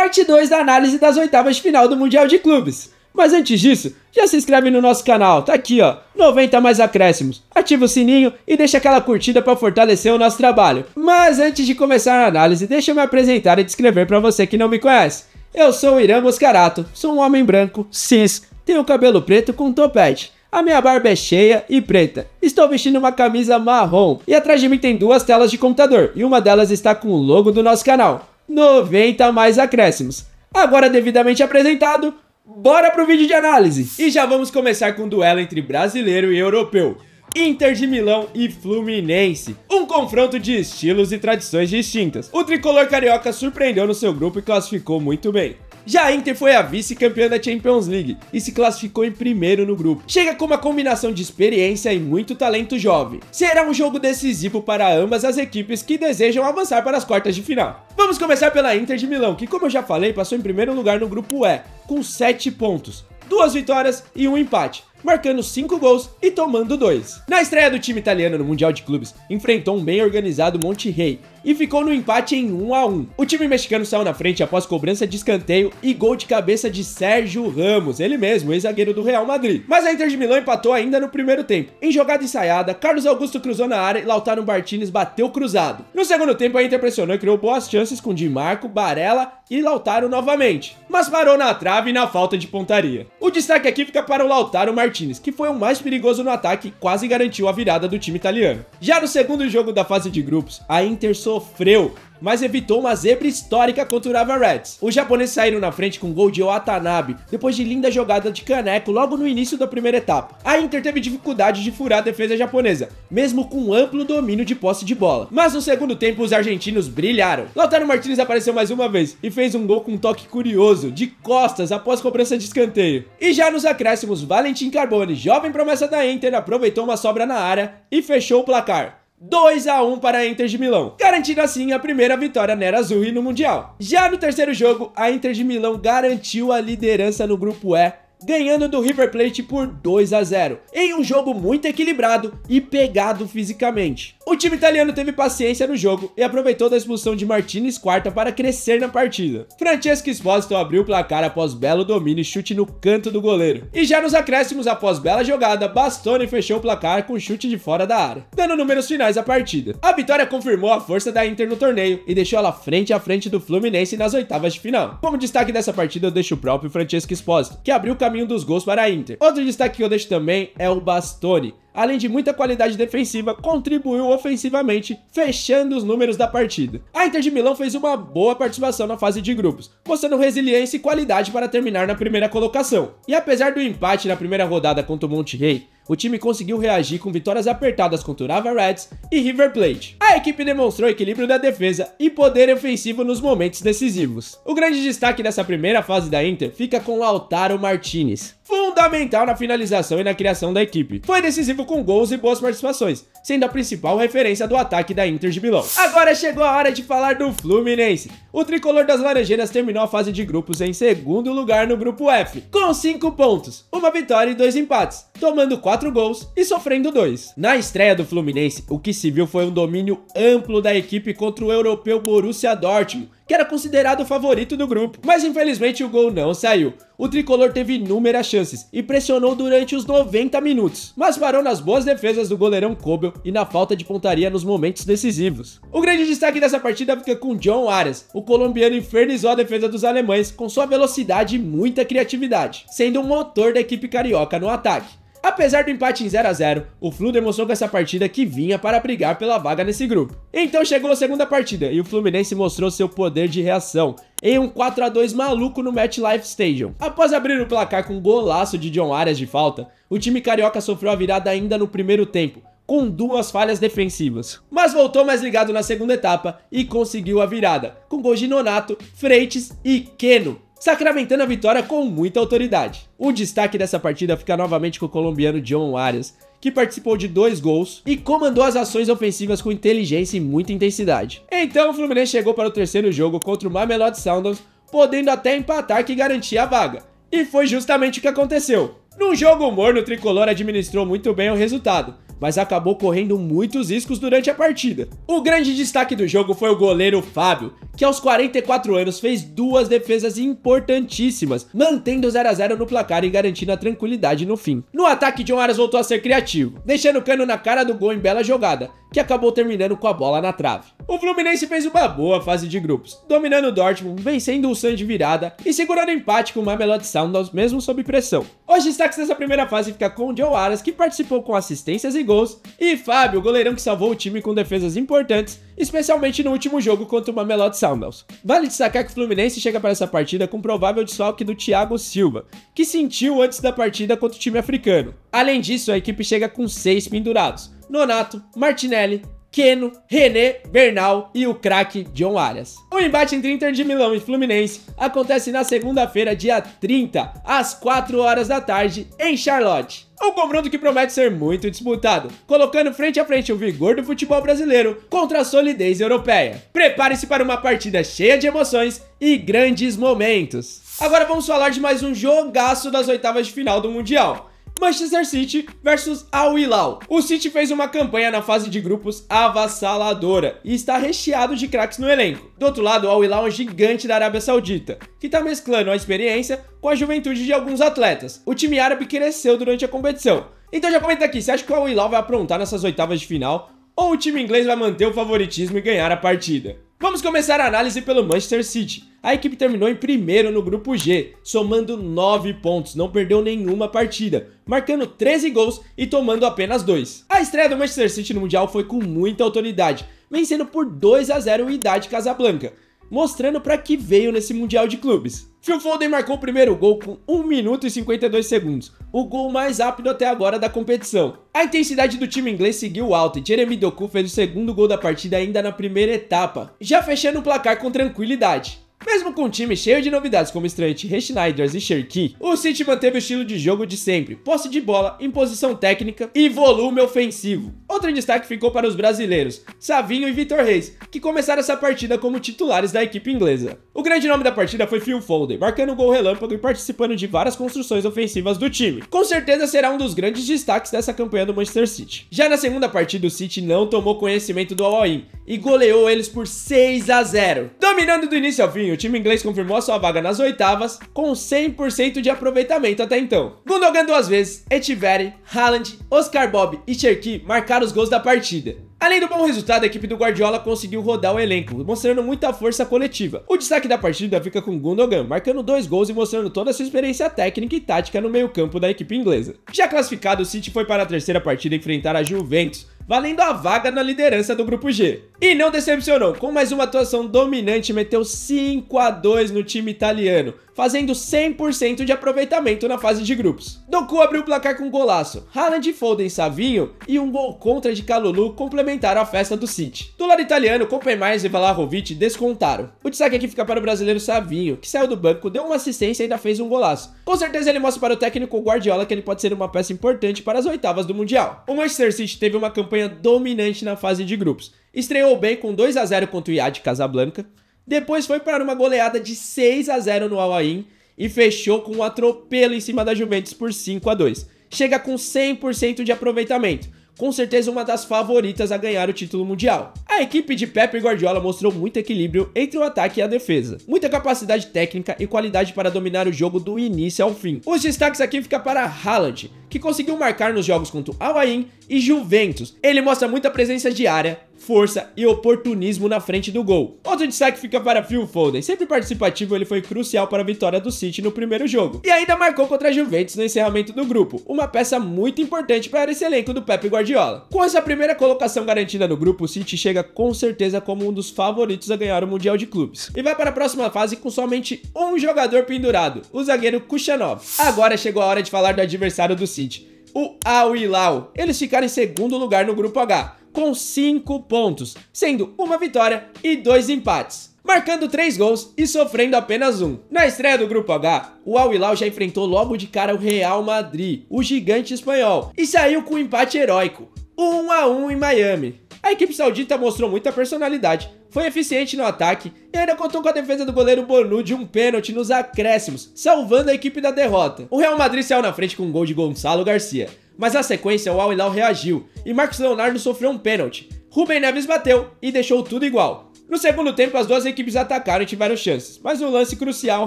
parte 2 da análise das oitavas de final do Mundial de Clubes. Mas antes disso, já se inscreve no nosso canal, tá aqui ó, 90 mais acréscimos, ativa o sininho e deixa aquela curtida para fortalecer o nosso trabalho. Mas antes de começar a análise, deixa eu me apresentar e descrever para você que não me conhece. Eu sou o Irã Moscarato, sou um homem branco, cis, tenho cabelo preto com topete. A minha barba é cheia e preta. Estou vestindo uma camisa marrom. E atrás de mim tem duas telas de computador. E uma delas está com o logo do nosso canal. 90 mais acréscimos. Agora devidamente apresentado, bora pro vídeo de análise. E já vamos começar com um duelo entre brasileiro e europeu. Inter de Milão e Fluminense. Um confronto de estilos e tradições distintas. O tricolor carioca surpreendeu no seu grupo e classificou muito bem. Já a Inter foi a vice-campeã da Champions League e se classificou em primeiro no grupo. Chega com uma combinação de experiência e muito talento jovem. Será um jogo decisivo para ambas as equipes que desejam avançar para as quartas de final. Vamos começar pela Inter de Milão, que como eu já falei, passou em primeiro lugar no grupo E, com 7 pontos, 2 vitórias e 1 empate, marcando 5 gols e tomando 2. Na estreia do time italiano no Mundial de Clubes, enfrentou um bem organizado Monterrey e ficou no empate em 1 a 1. O time mexicano saiu na frente após cobrança de escanteio e gol de cabeça de Sérgio Ramos, ele mesmo, ex-zagueiro do Real Madrid. Mas a Inter de Milão empatou ainda no primeiro tempo. Em jogada ensaiada, Carlos Augusto cruzou na área e Lautaro Martinez bateu cruzado. No segundo tempo, a Inter pressionou e criou boas chances com Di Marco, Barella e Lautaro novamente, mas parou na trave e na falta de pontaria. O destaque aqui fica para o Lautaro Martinez, que foi o mais perigoso no ataque e quase garantiu a virada do time italiano. Já no segundo jogo da fase de grupos, a Inter sofreu, mas evitou uma zebra histórica contra o Urawa Reds. Os japoneses saíram na frente com gol de Watanabe, depois de linda jogada de caneco logo no início da primeira etapa. A Inter teve dificuldade de furar a defesa japonesa, mesmo com amplo domínio de posse de bola. Mas no segundo tempo os argentinos brilharam. Lautaro Martinez apareceu mais uma vez e fez um gol com um toque curioso, de costas após cobrança de escanteio. E já nos acréscimos, Valentin Carbone, jovem promessa da Inter, aproveitou uma sobra na área e fechou o placar. 2 a 1 para a Inter de Milão, garantindo assim a primeira vitória nerazzurri no Mundial. Já no terceiro jogo, a Inter de Milão garantiu a liderança no grupo E, ganhando do River Plate por 2 a 0, em um jogo muito equilibrado e pegado fisicamente. O time italiano teve paciência no jogo e aproveitou da expulsão de Martinez quarta para crescer na partida. Francesco Esposito abriu o placar após belo domínio e chute no canto do goleiro. E já nos acréscimos, após bela jogada, Bastoni fechou o placar com chute de fora da área, dando números finais à partida. A vitória confirmou a força da Inter no torneio e deixou ela frente a frente do Fluminense nas oitavas de final. Como destaque dessa partida, eu deixo o próprio Francesco Esposito, que abriu o caminho dos gols para a Inter. Outro destaque que eu deixo também é o Bastoni. Além de muita qualidade defensiva, contribuiu ofensivamente, fechando os números da partida. A Inter de Milão fez uma boa participação na fase de grupos, mostrando resiliência e qualidade para terminar na primeira colocação. E apesar do empate na primeira rodada contra o Monterrey, o time conseguiu reagir com vitórias apertadas contra o Urawa Reds e River Plate. A equipe demonstrou equilíbrio da defesa e poder ofensivo nos momentos decisivos. O grande destaque dessa primeira fase da Inter fica com Lautaro Martinez, fundamental na finalização e na criação da equipe. Foi decisivo com gols e boas participações, sendo a principal referência do ataque da Inter de Milão. Agora chegou a hora de falar do Fluminense. O tricolor das Laranjeiras terminou a fase de grupos em segundo lugar no grupo F, com 5 pontos, uma vitória e 2 empates, tomando 4 gols e sofrendo 2. Na estreia do Fluminense, o que se viu foi um domínio amplo da equipe contra o europeu Borussia Dortmund, que era considerado o favorito do grupo, mas infelizmente o gol não saiu. O tricolor teve inúmeras chances e pressionou durante os 90 minutos, mas parou nas boas defesas do goleirão Kobel e na falta de pontaria nos momentos decisivos. O grande destaque dessa partida fica com John Arias. O colombiano infernizou a defesa dos alemães com sua velocidade e muita criatividade, sendo um motor da equipe carioca no ataque. Apesar do empate em 0 a 0, o Flu demonstrou com essa partida que vinha para brigar pela vaga nesse grupo. Então chegou a segunda partida e o Fluminense mostrou seu poder de reação em um 4 a 2 maluco no MetLife Stadium. Após abrir o placar com um golaço de John Arias de falta, o time carioca sofreu a virada ainda no primeiro tempo, com 2 falhas defensivas. Mas voltou mais ligado na segunda etapa e conseguiu a virada, com gols de Nonato, Freitas e Keno, sacramentando a vitória com muita autoridade. O destaque dessa partida fica novamente com o colombiano John Arias, que participou de 2 gols e comandou as ações ofensivas com inteligência e muita intensidade. Então o Fluminense chegou para o terceiro jogo contra o Mamelodi Sundowns, podendo até empatar que garantia a vaga. E foi justamente o que aconteceu. Num jogo morno, o tricolor administrou muito bem o resultado, mas acabou correndo muitos riscos durante a partida. O grande destaque do jogo foi o goleiro Fábio, que aos 44 anos fez duas defesas importantíssimas, mantendo 0 a 0 no placar e garantindo a tranquilidade no fim. No ataque, John Arias voltou a ser criativo, deixando o Cano na cara do gol em bela jogada, que acabou terminando com a bola na trave. O Fluminense fez uma boa fase de grupos, dominando o Dortmund, vencendo o Sun de virada e segurando o empate com o Mamelodi Sundowns mesmo sob pressão. Os destaques dessa primeira fase fica com o John Arias, que participou com assistências e gols, e Fábio, o goleirão que salvou o time com defesas importantes, especialmente no último jogo contra o Mamelodi Sundowns. Vale destacar que o Fluminense chega para essa partida com provável desfalque do Thiago Silva, que sentiu antes da partida contra o time africano. Além disso, a equipe chega com 6 pendurados: Nonato, Martinelli, Keno, René, Bernal e o craque John Arias. O embate entre Inter de Milão e Fluminense acontece na segunda-feira, dia 30, às 4 horas da tarde, em Charlotte. Um confronto que promete ser muito disputado, colocando frente a frente o vigor do futebol brasileiro contra a solidez europeia. Prepare-se para uma partida cheia de emoções e grandes momentos. Agora vamos falar de mais um jogaço das oitavas de final do Mundial: Manchester City versus Al Hilal. O City fez uma campanha na fase de grupos avassaladora e está recheado de craques no elenco. Do outro lado, o Al Hilal é um gigante da Arábia Saudita, que está mesclando a experiência com a juventude de alguns atletas. O time árabe cresceu durante a competição. Então já comenta aqui, você acha que o Al Hilal vai aprontar nessas oitavas de final ou o time inglês vai manter o favoritismo e ganhar a partida? Vamos começar a análise pelo Manchester City. A equipe terminou em primeiro no grupo G, somando 9 pontos, não perdeu nenhuma partida, marcando 13 gols e tomando apenas 2. A estreia do Manchester City no Mundial foi com muita autoridade, vencendo por 2 a 0 o Wydad Casablanca, mostrando para que veio nesse Mundial de Clubes. Phil Foden marcou o primeiro gol com 1 minuto e 52 segundos, o gol mais rápido até agora da competição. A intensidade do time inglês seguiu alta e Jeremy Doku fez o segundo gol da partida ainda na primeira etapa, já fechando o placar com tranquilidade. Mesmo com um time cheio de novidades como Strand, Reschneiders e Cherki, o City manteve o estilo de jogo de sempre: posse de bola, imposição técnica e volume ofensivo. Outro destaque ficou para os brasileiros, Savinho e Vitor Reis, que começaram essa partida como titulares da equipe inglesa. O grande nome da partida foi Phil Foden, marcando um gol relâmpago e participando de várias construções ofensivas do time. Com certeza será um dos grandes destaques dessa campanha do Manchester City. Já na segunda partida, o City não tomou conhecimento do Al-Ain e goleou eles por 6 a 0. Dominando do início ao fim, o time inglês confirmou a sua vaga nas oitavas com 100% de aproveitamento até então. Gundogan 2 vezes, Etcheverry, Haaland, Oscar Bob e Cherki marcaram os gols da partida. Além do bom resultado, a equipe do Guardiola conseguiu rodar o elenco, mostrando muita força coletiva. O destaque da partida fica com Gundogan, marcando 2 gols e mostrando toda a sua experiência técnica e tática no meio-campo da equipe inglesa. Já classificado, o City foi para a terceira partida enfrentar a Juventus, valendo a vaga na liderança do grupo G. E não decepcionou, com mais uma atuação dominante, meteu 5 a 2 no time italiano, fazendo 100% de aproveitamento na fase de grupos. Doku abriu o placar com um golaço, Haaland, Foden, Savinho e um gol contra de Kalulu complementaram a festa do City. Do lado italiano, Kopenmaier e Vlahovic descontaram. O destaque aqui fica para o brasileiro Savinho, que saiu do banco, deu uma assistência e ainda fez um golaço. Com certeza ele mostra para o técnico Guardiola que ele pode ser uma peça importante para as oitavas do Mundial. O Manchester City teve uma campanha dominante na fase de grupos. Estreou bem com 2 a 0 contra o Wydad Casablanca, depois foi para uma goleada de 6 a 0 no Al-Ain e fechou com um atropelo em cima da Juventus por 5 a 2. Chega com 100% de aproveitamento, com certeza uma das favoritas a ganhar o título mundial. A equipe de Pep Guardiola mostrou muito equilíbrio entre o ataque e a defesa, muita capacidade técnica e qualidade para dominar o jogo do início ao fim. Os destaques aqui ficam para Haaland, que conseguiu marcar nos jogos contra o Al-Ain e Juventus. Ele mostra muita presença de área, força e oportunismo na frente do gol. Outro destaque fica para Phil Foden, sempre participativo, ele foi crucial para a vitória do City no primeiro jogo. E ainda marcou contra a Juventus no encerramento do grupo, uma peça muito importante para esse elenco do Pep Guardiola. Com essa primeira colocação garantida no grupo, o City chega com certeza como um dos favoritos a ganhar o Mundial de Clubes. E vai para a próxima fase com somente um jogador pendurado, o zagueiro Kuchanov. Agora chegou a hora de falar do adversário do City, o Al Hilal. Eles ficaram em segundo lugar no grupo H, com 5 pontos, sendo uma vitória e 2 empates, marcando 3 gols e sofrendo apenas 1. Na estreia do grupo H, o Al Hilal já enfrentou logo de cara o Real Madrid, o gigante espanhol, e saiu com um empate heróico, 1 a 1 em Miami. A equipe saudita mostrou muita personalidade, foi eficiente no ataque e ainda contou com a defesa do goleiro Bonu de um pênalti nos acréscimos, salvando a equipe da derrota. O Real Madrid saiu na frente com um gol de Gonçalo Garcia, Mas na sequência o Al Hilal reagiu e Marcos Leonardo sofreu um pênalti. Rubem Neves bateu e deixou tudo igual. No segundo tempo, as duas equipes atacaram e tiveram chances, mas o lance crucial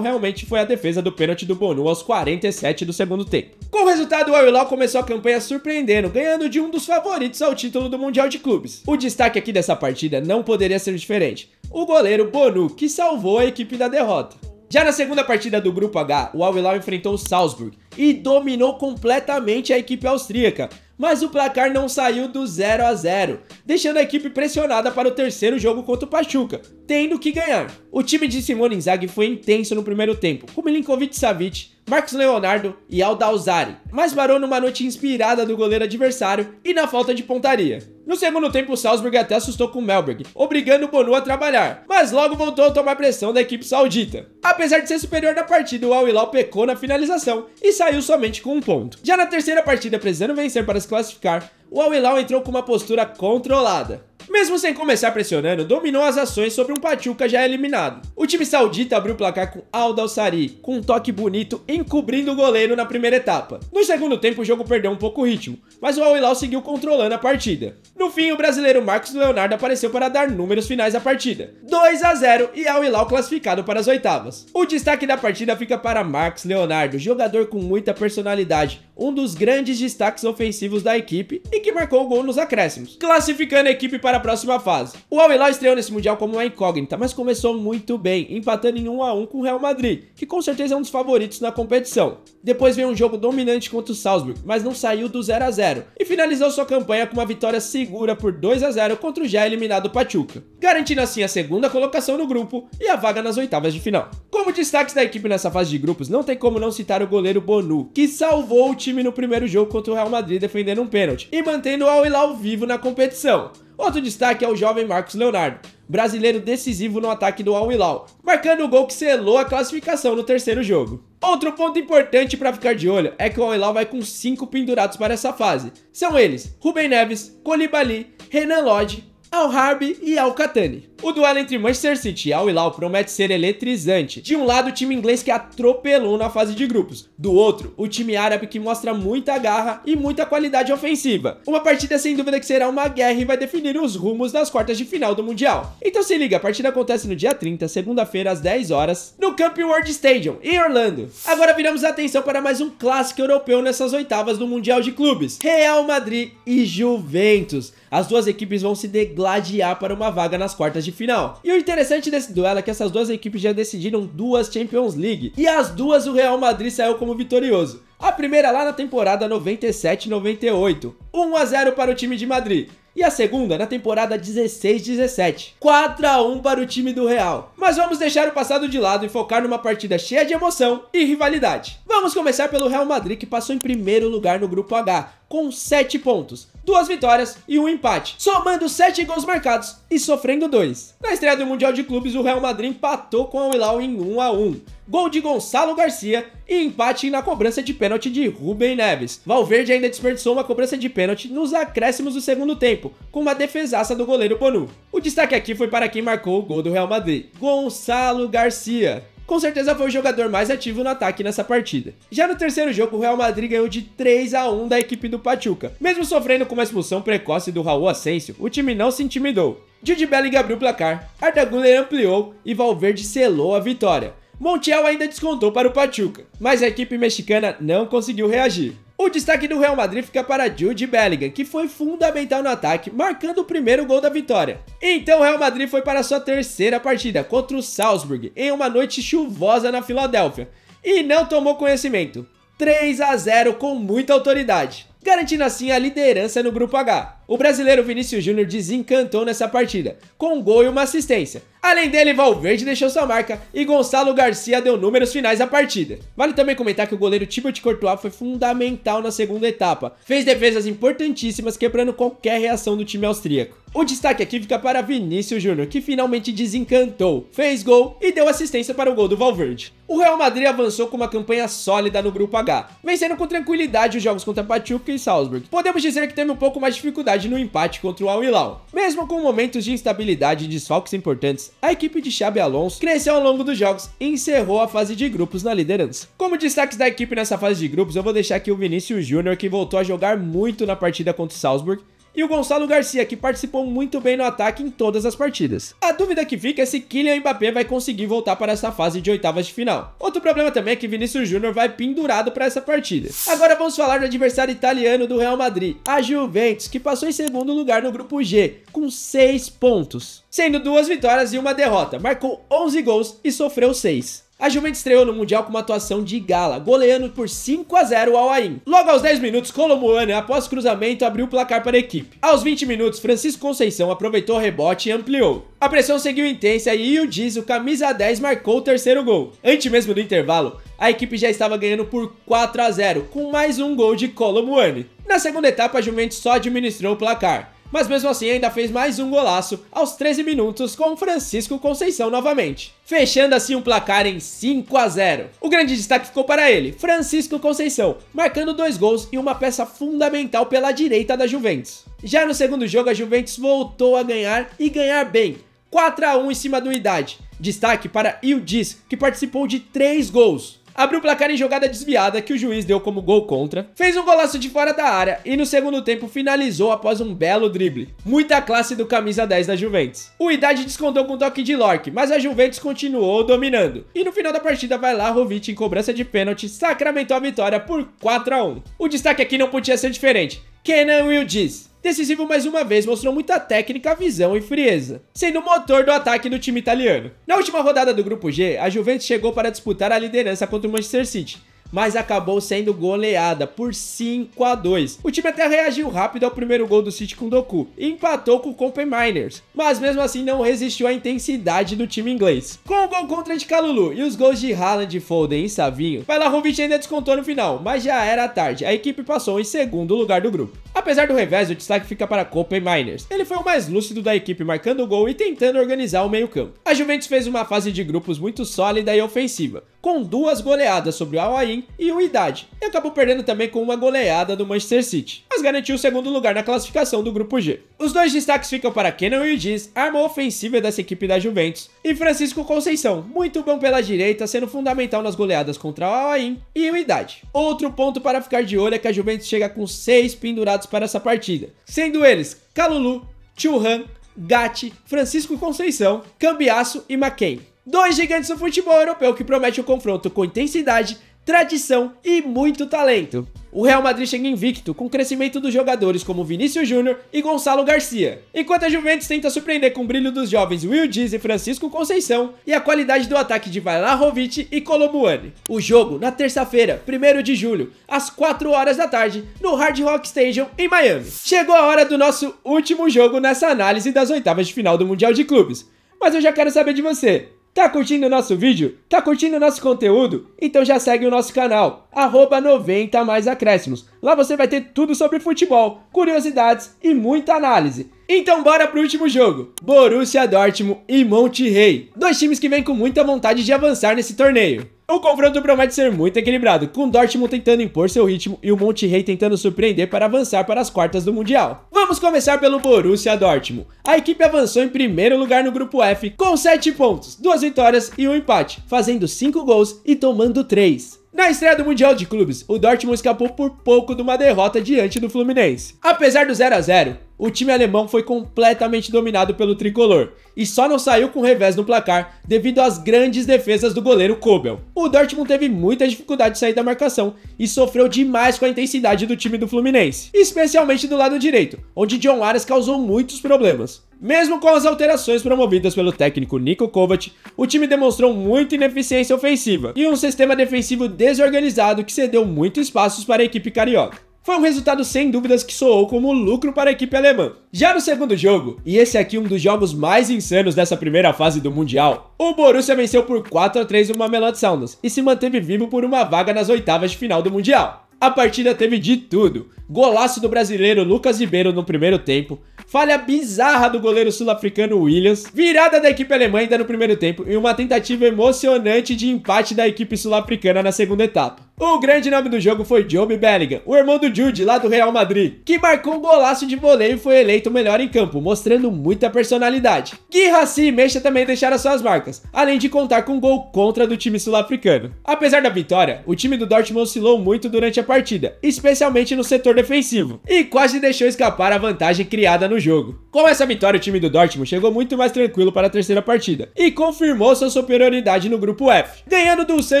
realmente foi a defesa do pênalti do Bonu aos 47 do segundo tempo. Com o resultado, o Al Hilal começou a campanha surpreendendo, ganhando de um dos favoritos ao título do Mundial de Clubes. O destaque aqui dessa partida não poderia ser diferente: o goleiro Bonu, que salvou a equipe da derrota. Já na segunda partida do Grupo H, o Al Hilal enfrentou o Salzburg e dominou completamente a equipe austríaca, mas o placar não saiu do 0-0, deixando a equipe pressionada para o terceiro jogo contra o Pachuca, tendo que ganhar. O time de Simone Inzaghi foi intenso no primeiro tempo, com Milinkovic-Savic, Marcos Leonardo e Aldalzari, mas parou numa noite inspirada do goleiro adversário e na falta de pontaria. No segundo tempo, o Salzburg até assustou com o Melberg, obrigando o Bonu a trabalhar, mas logo voltou a tomar pressão da equipe saudita. Apesar de ser superior na partida, o Al Hilal pecou na finalização e saiu somente com um ponto. Já na terceira partida, precisando vencer para se classificar, o Al Hilal entrou com uma postura controlada. Mesmo sem começar pressionando, dominou as ações sobre um Pachuca já eliminado. O time saudita abriu o placar com Aldalzari, com um toque bonito, encobrindo o goleiro na primeira etapa. No segundo tempo, o jogo perdeu um pouco o ritmo, mas o Al Hilal seguiu controlando a partida. No fim, o brasileiro Marcos Leonardo apareceu para dar números finais à partida: 2-0 e Al Hilal classificado para as oitavas. O destaque da partida fica para Marcos Leonardo, jogador com muita personalidade, um dos grandes destaques ofensivos da equipe e que marcou o gol nos acréscimos, classificando a equipe para a próxima fase. O Al Hilal estreou nesse Mundial como uma incógnita, mas começou muito bem, empatando em 1-1 com o Real Madrid, que com certeza é um dos favoritos na competição. Depois veio um jogo dominante contra o Salzburg, mas não saiu do 0-0, e finalizou sua campanha com uma vitória segura por 2-0 contra o já eliminado Pachuca, garantindo assim a segunda colocação no grupo e a vaga nas oitavas de final. Como destaques da equipe nessa fase de grupos, não tem como não citar o goleiro Bonu, que salvou o time no primeiro jogo contra o Real Madrid defendendo um pênalti e mantendo o Al Hilal vivo na competição. Outro destaque é o jovem Marcos Leonardo, brasileiro decisivo no ataque do Al Hilal, marcando o gol que selou a classificação no terceiro jogo. Outro ponto importante para ficar de olho é que o Al Hilal vai com 5 pendurados para essa fase. São eles: Rubem Neves, Koulibaly, Renan Lodge, Al Harbi e Al Khatani. O duelo entre Manchester City e Al Hilal promete ser eletrizante. De um lado, o time inglês que atropelou na fase de grupos. Do outro, o time árabe que mostra muita garra e muita qualidade ofensiva. Uma partida sem dúvida que será uma guerra e vai definir os rumos das quartas de final do Mundial. Então se liga, a partida acontece no dia 30, segunda-feira, às 10 horas, no Camping World Stadium, em Orlando. Agora viramos a atenção para mais um clássico europeu nessas oitavas do Mundial de Clubes: Real Madrid e Juventus. As duas equipes vão se degladiar para uma vaga nas quartas de final. E o interessante desse duelo é que essas duas equipes já decidiram 2 Champions League, e as duas o Real Madrid saiu como vitorioso. A primeira lá na temporada 97-98, 1-0 para o time de Madrid. E a segunda na temporada 16-17, 4-1 para o time do Real. Mas vamos deixar o passado de lado e focar numa partida cheia de emoção e rivalidade. Vamos começar pelo Real Madrid, que passou em primeiro lugar no Grupo H, com 7 pontos, 2 vitórias e 1 empate, somando 7 gols marcados e sofrendo 2. Na estreia do Mundial de Clubes, o Real Madrid empatou com o Al Hilal em 1-1. Gol de Gonçalo Garcia e empate na cobrança de pênalti de Rubem Neves. Valverde ainda desperdiçou uma cobrança de pênalti nos acréscimos do segundo tempo, com uma defesaça do goleiro Bonu. O destaque aqui foi para quem marcou o gol do Real Madrid: Gonçalo Garcia. Com certeza foi o jogador mais ativo no ataque nessa partida. Já no terceiro jogo, o Real Madrid ganhou de 3-1 da equipe do Pachuca. Mesmo sofrendo com uma expulsão precoce do Raul Asensio, o time não se intimidou. Jude Bellingham abriu o placar, Arda Güler ampliou e Valverde selou a vitória. Montiel ainda descontou para o Pachuca, mas a equipe mexicana não conseguiu reagir. O destaque do Real Madrid fica para Jude Bellingham, que foi fundamental no ataque, marcando o primeiro gol da vitória. Então o Real Madrid foi para sua terceira partida contra o Salzburg, em uma noite chuvosa na Filadélfia, e não tomou conhecimento. 3-0 com muita autoridade, garantindo assim a liderança no Grupo H. O brasileiro Vinícius Júnior desencantou nessa partida, com um gol e uma assistência. Além dele, Valverde deixou sua marca e Gonçalo Garcia deu números finais à partida. Vale também comentar que o goleiro Thibaut Courtois foi fundamental na segunda etapa. Fez defesas importantíssimas, quebrando qualquer reação do time austríaco. O destaque aqui fica para Vinícius Júnior, que finalmente desencantou, fez gol e deu assistência para o gol do Valverde. O Real Madrid avançou com uma campanha sólida no Grupo H, vencendo com tranquilidade os jogos contra Pachuca e Salzburg. Podemos dizer que teve um pouco mais de dificuldade dificuldade no empate contra o Al Hilal. Mesmo com momentos de instabilidade e desfalques importantes, a equipe de Xabi Alonso cresceu ao longo dos jogos e encerrou a fase de grupos na liderança. Como destaques da equipe nessa fase de grupos, eu vou deixar aqui o Vinícius Júnior, que voltou a jogar muito na partida contra o Salzburg, e o Gonçalo Garcia, que participou muito bem no ataque em todas as partidas. A dúvida que fica é se Kylian Mbappé vai conseguir voltar para essa fase de oitavas de final. Outro problema também é que Vinícius Júnior vai pendurado para essa partida. Agora vamos falar do adversário italiano do Real Madrid, a Juventus, que passou em segundo lugar no grupo G, com 6 pontos, sendo 2 vitórias e 1 derrota, marcou 11 gols e sofreu 6. A Juventus estreou no Mundial com uma atuação de gala, goleando por 5-0 ao Al-Ain. Logo aos 10 minutos, Kolo Muani, após cruzamento, abriu o placar para a equipe. Aos 20 minutos, Francisco Conceição aproveitou o rebote e ampliou. A pressão seguiu intensa e Yildiz, o camisa 10, marcou o terceiro gol. Antes mesmo do intervalo, a equipe já estava ganhando por 4-0, com mais um gol de Kolo Muani. Na segunda etapa, a Juventus só administrou o placar, mas mesmo assim ainda fez mais um golaço aos 13 minutos com Francisco Conceição novamente, fechando assim um placar em 5-0. O grande destaque ficou para ele, Francisco Conceição, marcando 2 gols e uma peça fundamental pela direita da Juventus. Já no segundo jogo, a Juventus voltou a ganhar e ganhar bem, 4-1 em cima do Idade. Destaque para Yildiz, que participou de 3 gols. Abriu o placar em jogada desviada que o juiz deu como gol contra, fez um golaço de fora da área e no segundo tempo finalizou após um belo drible. Muita classe do camisa 10 da Juventus. O Idade descontou com um toque de Lorque, mas a Juventus continuou dominando. E no final da partida, Vlahovic, em cobrança de pênalti, sacramentou a vitória por 4-1. O destaque aqui não podia ser diferente. Kenan Yildiz, decisivo mais uma vez, mostrou muita técnica, visão e frieza, sendo o motor do ataque do time italiano. Na última rodada do grupo G, a Juventus chegou para disputar a liderança contra o Manchester City, mas acabou sendo goleada por 5-2. O time até reagiu rápido ao primeiro gol do City com Doku e empatou com o Kopenhagen Miners, mas mesmo assim não resistiu à intensidade do time inglês. Com o gol contra de Kalulu e os gols de Haaland, Foden e Savinho, Vlahovic ainda descontou no final, mas já era tarde, a equipe passou em segundo lugar do grupo. Apesar do revés, o destaque fica para Kopenhagen Miners. Ele foi o mais lúcido da equipe, marcando o gol e tentando organizar o meio-campo. A Juventus fez uma fase de grupos muito sólida e ofensiva, com 2 goleadas sobre o Al-Ain e o Idade, e acabou perdendo também com uma goleada do Manchester City, mas garantiu o segundo lugar na classificação do grupo G. Os 2 destaques ficam para Kenan Yildiz, arma ofensiva dessa equipe da Juventus, e Francisco Conceição, muito bom pela direita, sendo fundamental nas goleadas contra o Al-Ain e o Idade. Outro ponto para ficar de olho é que a Juventus chega com 6 pendurados para essa partida, sendo eles Kalulu, Thuram, Gatti, Francisco Conceição, Cambiasso e McKennie. 2 gigantes do futebol europeu que promete um confronto com intensidade, tradição e muito talento. O Real Madrid chega invicto, com o crescimento dos jogadores como Vinícius Júnior e Gonçalo Garcia, enquanto a Juventus tenta surpreender com o brilho dos jovens Yildiz e Francisco Conceição e a qualidade do ataque de Vlahovic e Kolo Muani. O jogo na terça-feira, 1º de julho, às 4 horas da tarde, no Hard Rock Stadium, em Miami. Chegou a hora do nosso último jogo nessa análise das oitavas de final do Mundial de Clubes, mas eu já quero saber de você. Tá curtindo o nosso vídeo? Tá curtindo o nosso conteúdo? Então já segue o nosso canal, @90maisacréscimos. Lá você vai ter tudo sobre futebol, curiosidades e muita análise. Então bora pro último jogo, Borussia Dortmund e Monterrey. 2 times que vêm com muita vontade de avançar nesse torneio. O confronto promete ser muito equilibrado, com o Dortmund tentando impor seu ritmo e o Monterrey tentando surpreender para avançar para as quartas do Mundial. Vamos começar pelo Borussia Dortmund. A equipe avançou em primeiro lugar no grupo F com 7 pontos, 2 vitórias e 1 empate, fazendo 5 gols e tomando 3. Na estreia do Mundial de Clubes, o Dortmund escapou por pouco de uma derrota diante do Fluminense. Apesar do 0-0, o time alemão foi completamente dominado pelo tricolor e só não saiu com revés no placar devido às grandes defesas do goleiro Kobel. O Dortmund teve muita dificuldade de sair da marcação e sofreu demais com a intensidade do time do Fluminense, especialmente do lado direito, onde John Arias causou muitos problemas. Mesmo com as alterações promovidas pelo técnico Niko Kovac, o time demonstrou muita ineficiência ofensiva e um sistema defensivo desorganizado que cedeu muitos espaços para a equipe carioca. Foi um resultado sem dúvidas que soou como lucro para a equipe alemã. Já no segundo jogo, e esse aqui um dos jogos mais insanos dessa primeira fase do Mundial, o Borussia venceu por 4-3 o Mamelodi Sundowns e se manteve vivo por uma vaga nas oitavas de final do Mundial. A partida teve de tudo: golaço do brasileiro Lucas Ribeiro no primeiro tempo, falha bizarra do goleiro sul-africano Williams, virada da equipe alemã ainda no primeiro tempo e uma tentativa emocionante de empate da equipe sul-africana na segunda etapa. O grande nome do jogo foi Jude Bellingham, o irmão do Jude lá do Real Madrid, que marcou um golaço de voleio e foi eleito o melhor em campo, mostrando muita personalidade. Guirassy e Mecha também deixaram suas marcas, além de contar com um gol contra do time sul-africano. Apesar da vitória, o time do Dortmund oscilou muito durante a partida, especialmente no setor defensivo, e quase deixou escapar a vantagem criada no jogo. Com essa vitória, o time do Dortmund chegou muito mais tranquilo para a terceira partida e confirmou sua superioridade no grupo F, ganhando do Ulsan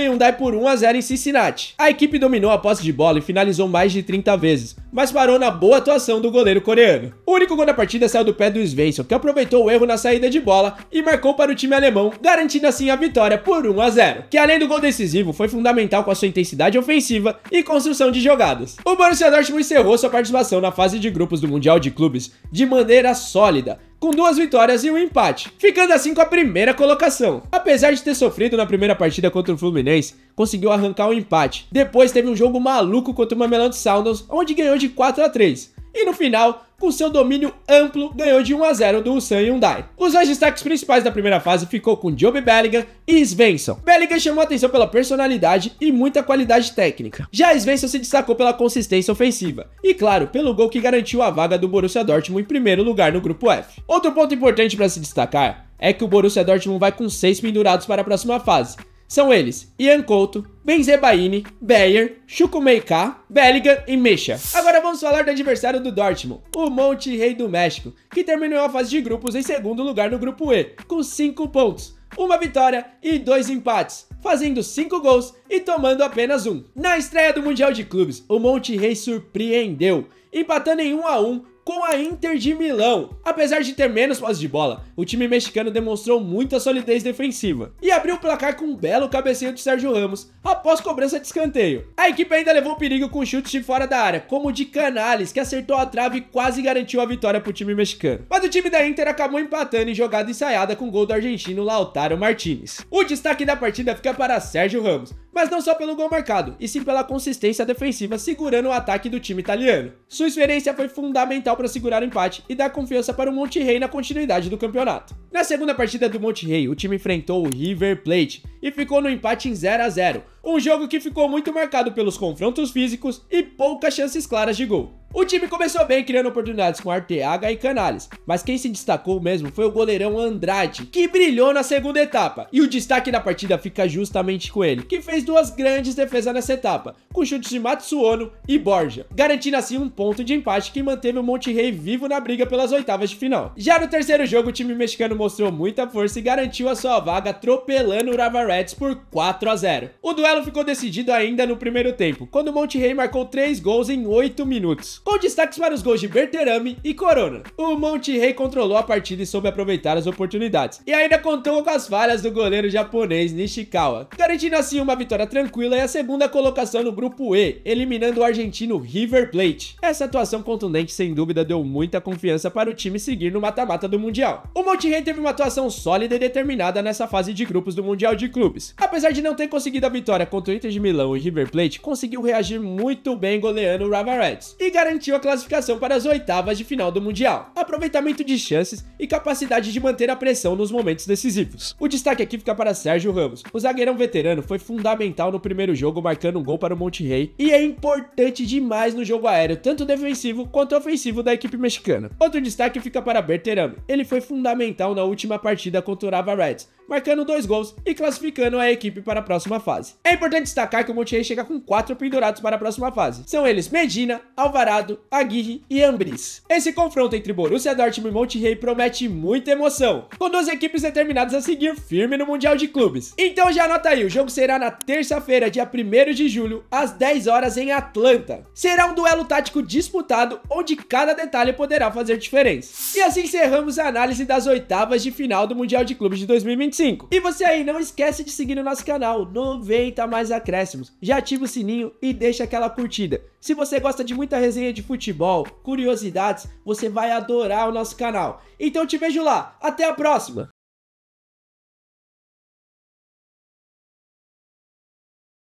Hyundai por 1-0 em Cincinnati. A equipe dominou a posse de bola e finalizou mais de 30 vezes, mas parou na boa atuação do goleiro coreano. O único gol da partida saiu do pé do Svensson, que aproveitou o erro na saída de bola e marcou para o time alemão, garantindo assim a vitória por 1-0, que além do gol decisivo foi fundamental com a sua intensidade ofensiva e construção de jogadas. O Borussia Dortmund encerrou sua participação na fase de grupos do Mundial de Clubes de maneira sólida, com 2 vitórias e um empate, ficando assim com a primeira colocação. Apesar de ter sofrido na primeira partida contra o Fluminense, conseguiu arrancar um empate. Depois teve um jogo maluco contra o Mamelodi Sundowns, onde ganhou de 4-3. E no final, com seu domínio amplo, ganhou de 1-0 do Ulsan Hyundai. Os dois destaques principais da primeira fase ficou com Jude Bellingham e Svensson. Bellingham chamou a atenção pela personalidade e muita qualidade técnica. Já Svensson se destacou pela consistência ofensiva e, claro, pelo gol que garantiu a vaga do Borussia Dortmund em primeiro lugar no grupo F. Outro ponto importante para se destacar é que o Borussia Dortmund vai com 6 pendurados para a próxima fase. São eles Ian Couto, Benzebaini, Bayer, Chukwuemeka, Bellingham e Mecha. Agora vamos falar do adversário do Dortmund, o Monterrey do México, que terminou a fase de grupos em segundo lugar no grupo E, com 5 pontos, 1 vitória e 2 empates, fazendo 5 gols e tomando apenas 1. Na estreia do Mundial de Clubes, o Monterrey surpreendeu, empatando em 1-1 com a Inter de Milão. Apesar de ter menos posse de bola, o time mexicano demonstrou muita solidez defensiva e abriu o placar com um belo cabeceio de Sérgio Ramos após cobrança de escanteio. A equipe ainda levou perigo com chutes de fora da área, como o de Canales, que acertou a trave e quase garantiu a vitória para o time mexicano. Mas o time da Inter acabou empatando em jogada ensaiada com o gol do argentino Lautaro Martinez. O destaque da partida fica para Sérgio Ramos, mas não só pelo gol marcado, e sim pela consistência defensiva segurando o ataque do time italiano. Sua experiência foi fundamental para segurar o empate e dar confiança para o Monterrey na continuidade do campeonato. Na segunda partida do Monterrey, o time enfrentou o River Plate e ficou no empate em 0-0, um jogo que ficou muito marcado pelos confrontos físicos e poucas chances claras de gol. O time começou bem criando oportunidades com Arteaga e Canales, mas quem se destacou mesmo foi o goleirão Andrade, que brilhou na segunda etapa, e o destaque da partida fica justamente com ele, que fez 2 grandes defesas nessa etapa, com chutes de Matsuono e Borja, garantindo assim um ponto de empate que manteve o Monterrey vivo na briga pelas oitavas de final. Já no terceiro jogo, o time mexicano mostrou muita força e garantiu a sua vaga atropelando o Rava Reds por 4-0. O duelo ficou decidido ainda no primeiro tempo, quando o Monterrey marcou 3 gols em 8 minutos, com destaques para os gols de Berterame e Corona. O Monterrey controlou a partida e soube aproveitar as oportunidades, e ainda contou com as falhas do goleiro japonês Nishikawa, garantindo assim uma vitória tranquila e a segunda colocação no grupo E, eliminando o argentino River Plate. Essa atuação contundente sem dúvida deu muita confiança para o time seguir no mata-mata do Mundial. O Monterrey teve uma atuação sólida e determinada nessa fase de grupos do Mundial de Clubes. Apesar de não ter conseguido a vitória contra o Inter de Milão e River Plate, conseguiu reagir muito bem goleando o Rava Reds e garantiu a classificação para as oitavas de final do Mundial. Aproveitamento de chances e capacidade de manter a pressão nos momentos decisivos. O destaque aqui fica para Sérgio Ramos. O zagueirão veterano foi fundamental no primeiro jogo, marcando um gol para o Monterrey, e é importante demais no jogo aéreo, tanto defensivo quanto ofensivo da equipe mexicana. Outro destaque fica para Berterame. Ele foi fundamental na última partida contra o Rava Reds, marcando 2 gols e classificando a equipe para a próxima fase. É importante destacar que o Monterrey chega com 4 pendurados para a próxima fase. São eles Medina, Alvarado, Aguirre e Ambriz. Esse confronto entre Borussia Dortmund e Monterrey promete muita emoção, com 2 equipes determinadas a seguir firme no Mundial de Clubes. Então já anota aí, o jogo será na terça-feira, dia 1º de julho, às 10 horas em Atlanta. Será um duelo tático disputado, onde cada detalhe poderá fazer diferença. E assim encerramos a análise das oitavas de final do Mundial de Clubes de 2025. E você aí, não esquece de seguir no nosso canal, 90 mais acréscimos. Já ativa o sininho e deixa aquela curtida. Se você gosta de muita resenha de futebol, curiosidades, você vai adorar o nosso canal. Então te vejo lá. Até a próxima!